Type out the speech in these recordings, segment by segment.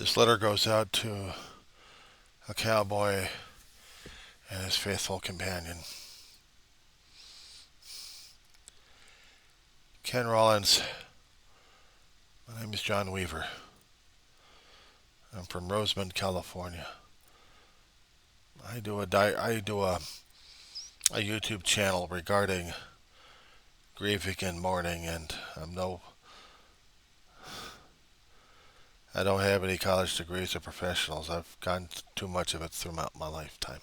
This letter goes out to a cowboy and his faithful companion. Ken Rollins, my name is John Weaver. I'm from Rosemont, California. I do a YouTube channel regarding grieving and mourning, and I don't have any college degrees or professionals. I've gone too much of it throughout my lifetime.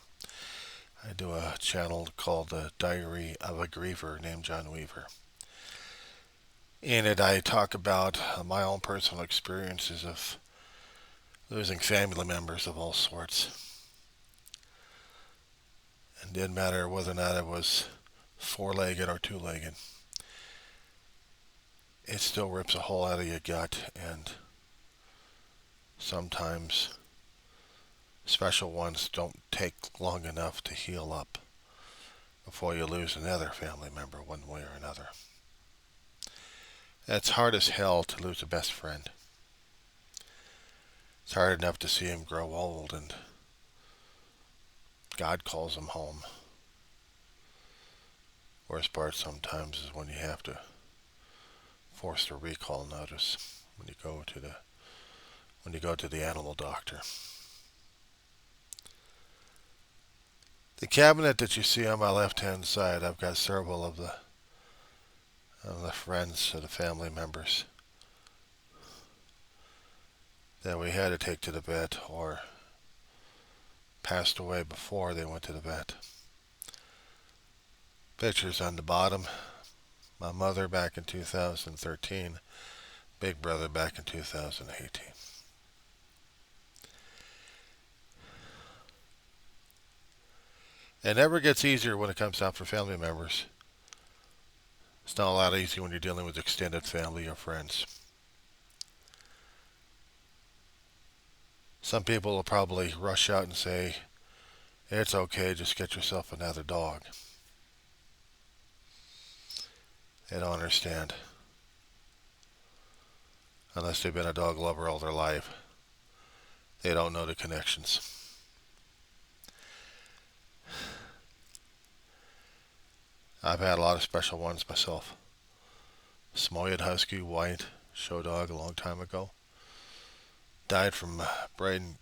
I do a channel called The Diary of a Griever named John Weaver. In it, I talk about my own personal experiences of losing family members of all sorts. It didn't matter whether or not it was four-legged or two-legged. It still rips a hole out of your gut, and sometimes special ones don't take long enough to heal up before you lose another family member one way or another. It's hard as hell to lose a best friend. It's hard enough to see him grow old and God calls him home. Worst part sometimes is when you have to force the recall notice when you go to the animal doctor. The cabinet that you see on my left-hand side, I've got several of the friends of the family members that we had to take to the vet or passed away before they went to the vet. Pictures on the bottom. My mother back in 2013, big brother back in 2018. It never gets easier when it comes down for family members. It's not a lot easier when you're dealing with extended family or friends. Some people will probably rush out and say, it's okay, just get yourself another dog. They don't understand. Unless they've been a dog lover all their life, they don't know the connections. I've had a lot of special ones myself. Samoyed Husky, white, show dog a long time ago. Died from brain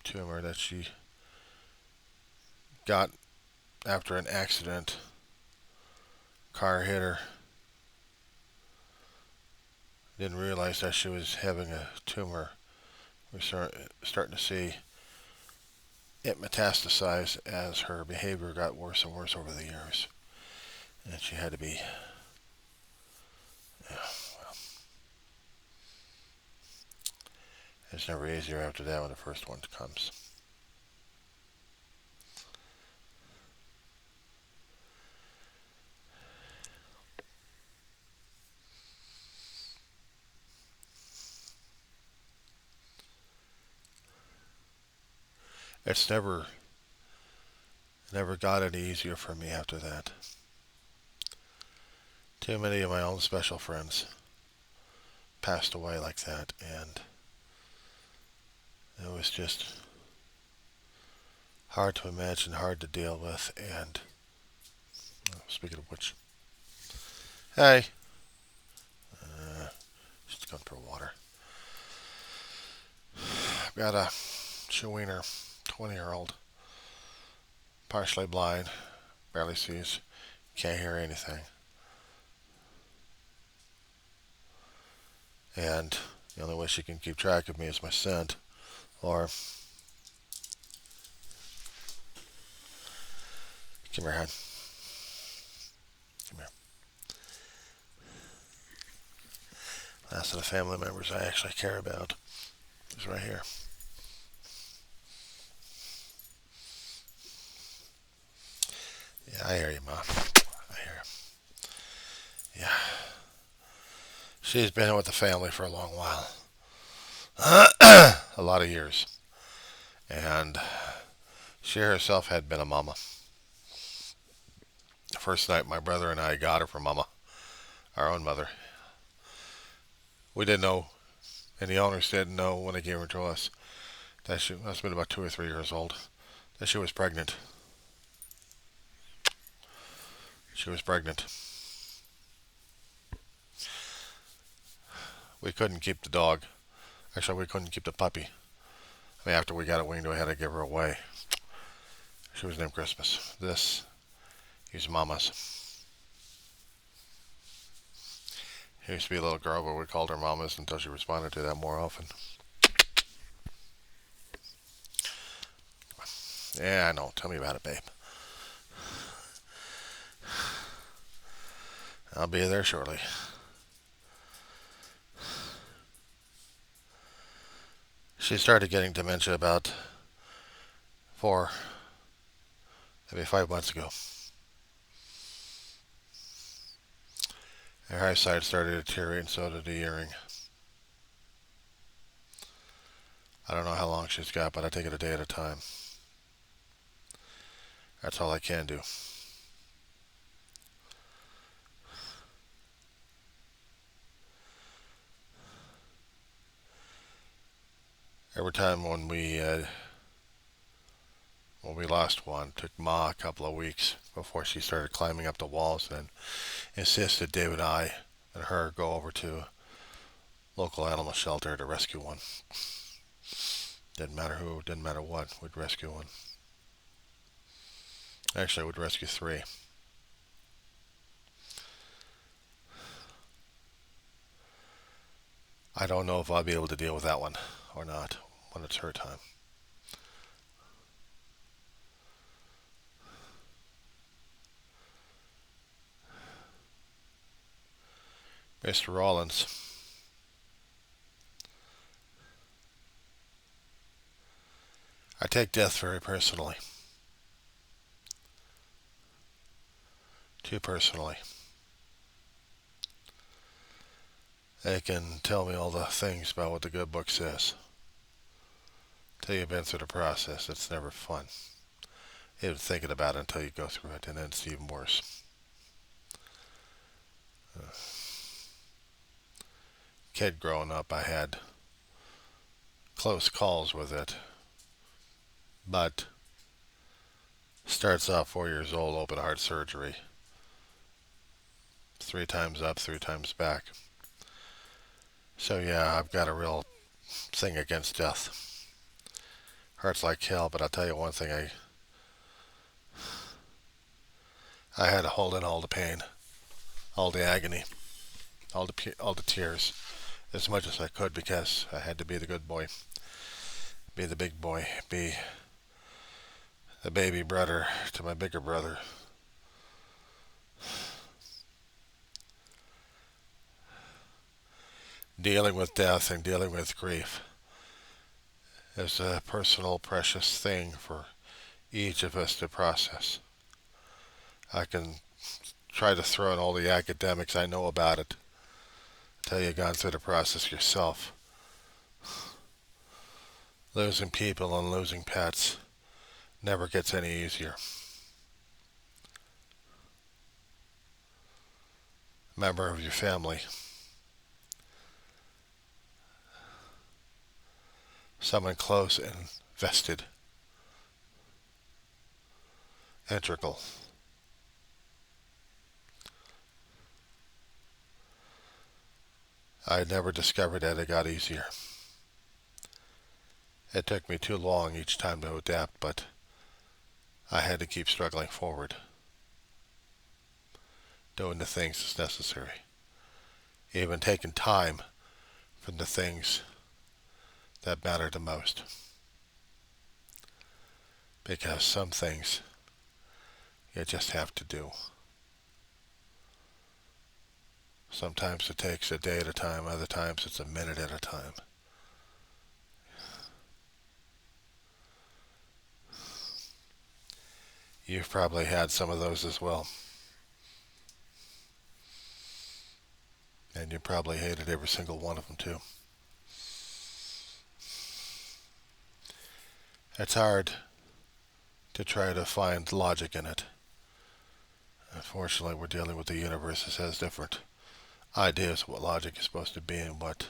tumor that she got after an accident. Car hit her. Didn't realize that she was having a tumor. We're starting to see it metastasize as her behavior got worse and worse over the years. And she had to be, it's never easier after that when the first one comes. It's never got any easier for me after that. Too many of my own special friends passed away like that, and it was just hard to imagine, hard to deal with, and speaking of which, hey, just going for water. I've got a Chewiener, 20-year-old, partially blind, barely sees, can't hear anything. And the only way she can keep track of me is my scent, or come here, hon. Come here. Last of the family members I actually care about is right here. Yeah, I hear you, Mom. I hear you. Yeah. She's been with the family for a long while. A lot of years. And she herself had been a mama. The first night my brother and I got her from mama, our own mother. We didn't know And the owners didn't know when they gave her to us that she must have been about 2 or 3 years old, that she was pregnant. She was pregnant. We couldn't keep the dog. Actually, we couldn't keep the puppy. I mean, after we got it weaned, we had to give her away. She was named Christmas. This is Mama's. There used to be a little girl, but we called her Mama's until she responded to that more often. Yeah, I know. Tell me about it, babe. I'll be there shortly. She started getting dementia about 4, maybe 5 months ago. Her eyesight started to deteriorate, and so did the hearing. I don't know how long she's got, but I take it a day at a time. That's all I can do. Every time when we lost one, it took Ma a couple of weeks before she started climbing up the walls and insisted David and I and her go over to local animal shelter to rescue one. Didn't matter who, didn't matter what, we'd rescue one. Actually, we'd rescue 3. I don't know if I'll be able to deal with that one or not when it's her time. Mr. Rollins. I take death very personally. Too personally. They can tell me all the things about what the good book says. Till you've been through the process, it's never fun. Even thinking about it until you go through it, and then it's even worse. Kid growing up, I had close calls with it. But starts off 4 years old, open heart surgery. 3 times up, 3 times back. So yeah, I've got a real thing against death. Hurts like hell, but I'll tell you one thing, I had to hold in all the pain, all the agony, all the tears, as much as I could, because I had to be the good boy, be the big boy, be the baby brother to my bigger brother. Dealing with death and dealing with grief is a personal, precious thing for each of us to process. I can try to throw in all the academics I know about it until you've gone through the process yourself. Losing people and losing pets never gets any easier. A member of your family, someone close and vested, integral. I never discovered that it got easier. It took me too long each time to adapt, but I had to keep struggling forward, doing the things that's necessary, even taking time from the things that matter the most. Because some things you just have to do. Sometimes it takes a day at a time, other times it's a minute at a time. You've probably had some of those as well. And you probably hated every single one of them too. It's hard to try to find logic in it. Unfortunately, we're dealing with a universe that has different ideas of what logic is supposed to be and what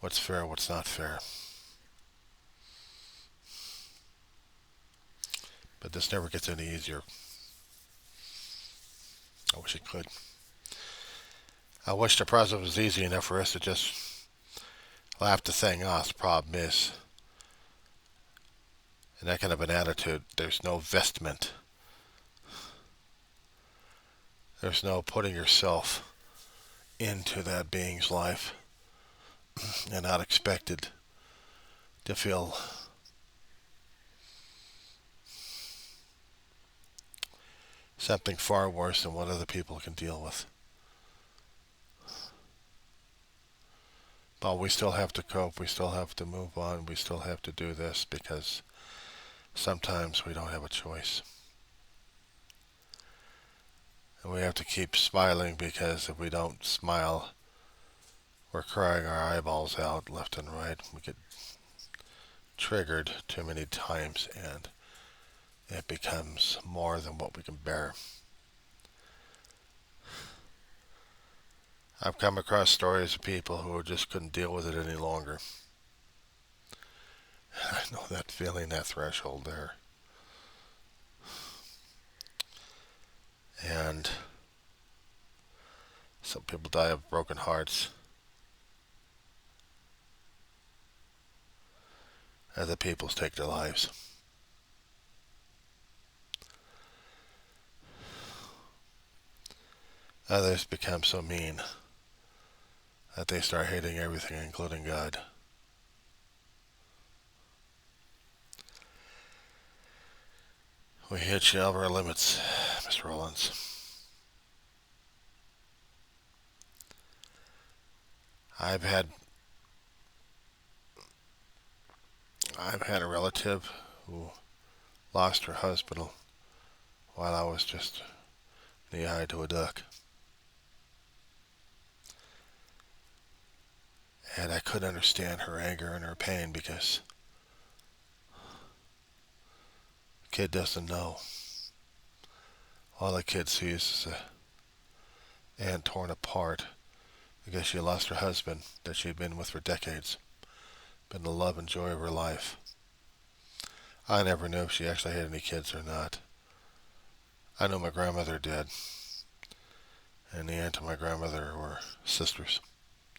what's fair, what's not fair. But this never gets any easier. I wish it could. I wish the present was easy enough for us to just laugh the thing off. The problem is, in that kind of an attitude, there's no vestment. There's no putting yourself into that being's life and not expected to feel something far worse than what other people can deal with. But we still have to cope, we still have to move on, we still have to do this because sometimes we don't have a choice. And we have to keep smiling because if we don't smile, we're crying our eyeballs out left and right. We get triggered too many times and it becomes more than what we can bear. I've come across stories of people who just couldn't deal with it any longer. I know that feeling, that threshold there. And some people die of broken hearts. Other people take their lives. Others become so mean that they start hating everything, including God. We hit you over our limits, Mr. Rollins. I've had a relative who lost her husband while I was just knee-high to a duck. And I couldn't understand her anger and her pain because the kid doesn't know. All the kid sees is a aunt torn apart because she lost her husband that she'd been with for decades, been the love and joy of her life. I never knew if she actually had any kids or not. I know my grandmother did, and the aunt and my grandmother were sisters,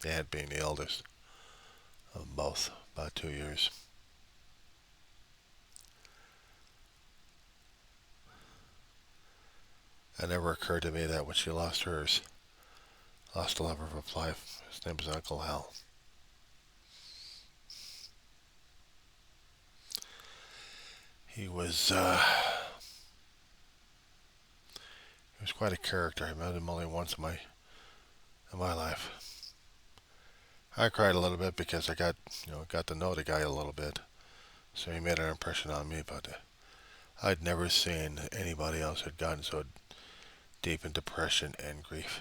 the aunt being the eldest of both, about 2 years. It never occurred to me that when she lost hers, lost the love of her life, his name was Uncle Hal. He was quite a character. I met him only once in my life. I cried a little bit because I got to know the guy a little bit, so he made an impression on me. But I'd never seen anybody else had gotten so deep in depression and grief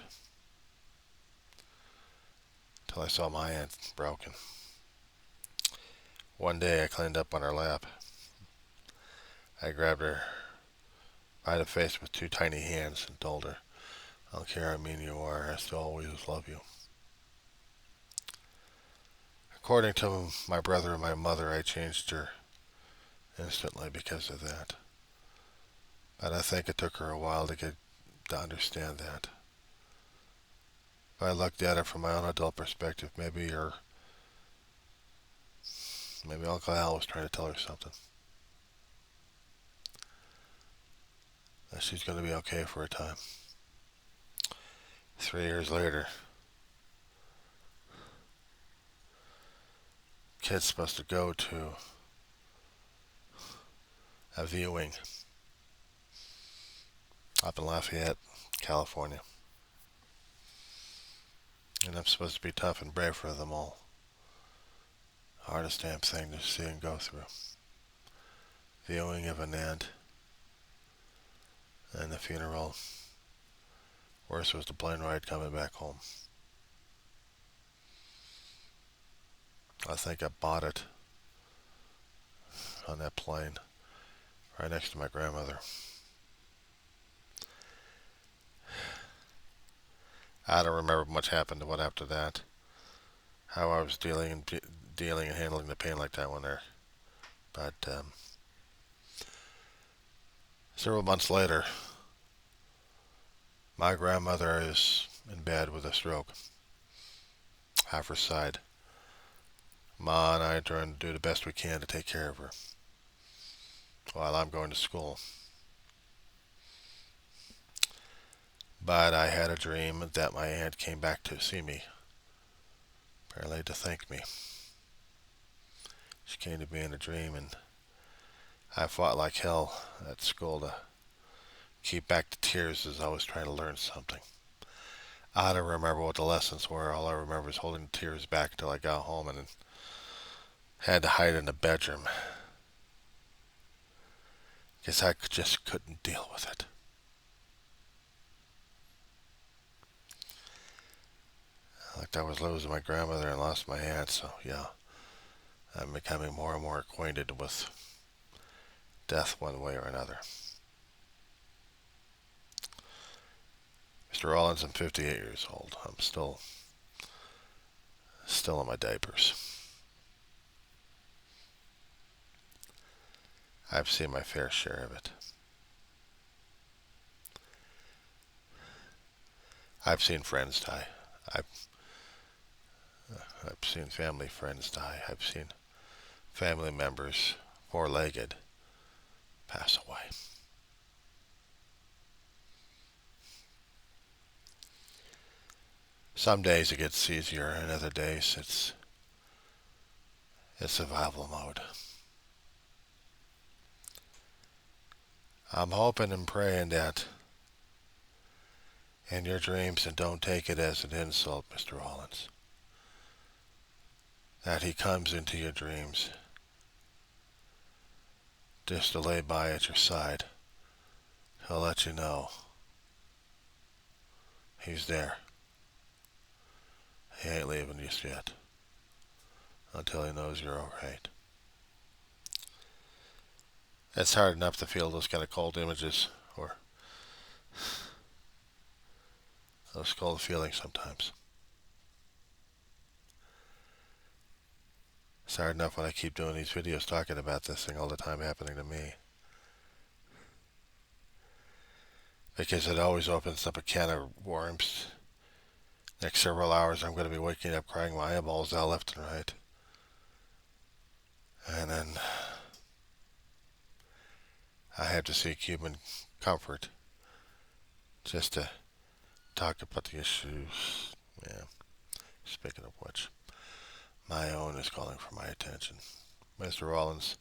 till I saw my aunt broken. One day I cleaned up on her lap. I grabbed her by the face with 2 tiny hands and told her, "I don't care how mean you are, I still always love you." According to my brother and my mother, I changed her instantly because of that. But I think it took her a while to understand that. If I looked at it from my own adult perspective, maybe Uncle Al was trying to tell her something. That she's going to be okay for a time. 3 years later, kid's supposed to go to a viewing up in Lafayette, California. And I'm supposed to be tough and brave for them all. Hardest damn thing to see and go through. Viewing of an aunt and the funeral. Worse was the plane ride coming back home. I think I bought it on that plane right next to my grandmother. I don't remember much happened to what after that. how I was dealing and handling the pain like that one there. But several months later, my grandmother is in bed with a stroke, half her side. Ma and I are trying to do the best we can to take care of her while I'm going to school. But I had a dream that my aunt came back to see me, apparently to thank me. She came to me in a dream, and I fought like hell at school to keep back the tears as I was trying to learn something. I don't remember what the lessons were. All I remember is holding the tears back until I got home and had to hide in the bedroom. Because I just couldn't deal with it. Like I was losing my grandmother and lost my aunt, so yeah, I'm becoming more and more acquainted with death one way or another. Mr. Rollins, I'm 58 years old. I'm still in my diapers. I've seen my fair share of it. I've seen friends die. I've, I've seen family friends die. I've seen family members, four-legged, pass away. Some days it gets easier, and other days it's survival mode. I'm hoping and praying that in your dreams, and don't take it as an insult, Mr. Rollins, that he comes into your dreams just to lay by at your side. He'll let you know he's there. He ain't leaving just yet until he knows you're alright. It's hard enough to feel those kind of cold images or those cold feelings sometimes. It's hard enough when I keep doing these videos talking about this thing all the time happening to me. Because it always opens up a can of worms. Next several hours I'm going to be waking up crying my eyeballs out left and right. And then I have to seek human comfort just to talk about the issues. Yeah. Speaking of which, my own is calling for my attention. Mr. Rollins,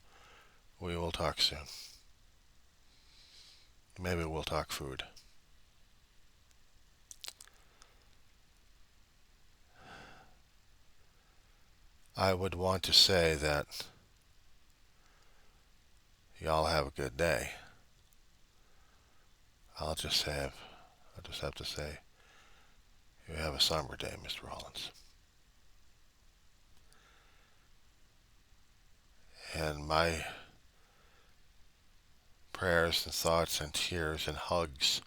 we will talk soon. Maybe we'll talk food. I would want to say that y'all have a good day. I'll just have to say, you have a somber day, Mr. Rollins. And my prayers and thoughts and tears and hugs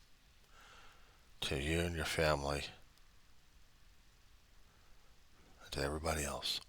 to you and your family and to everybody else.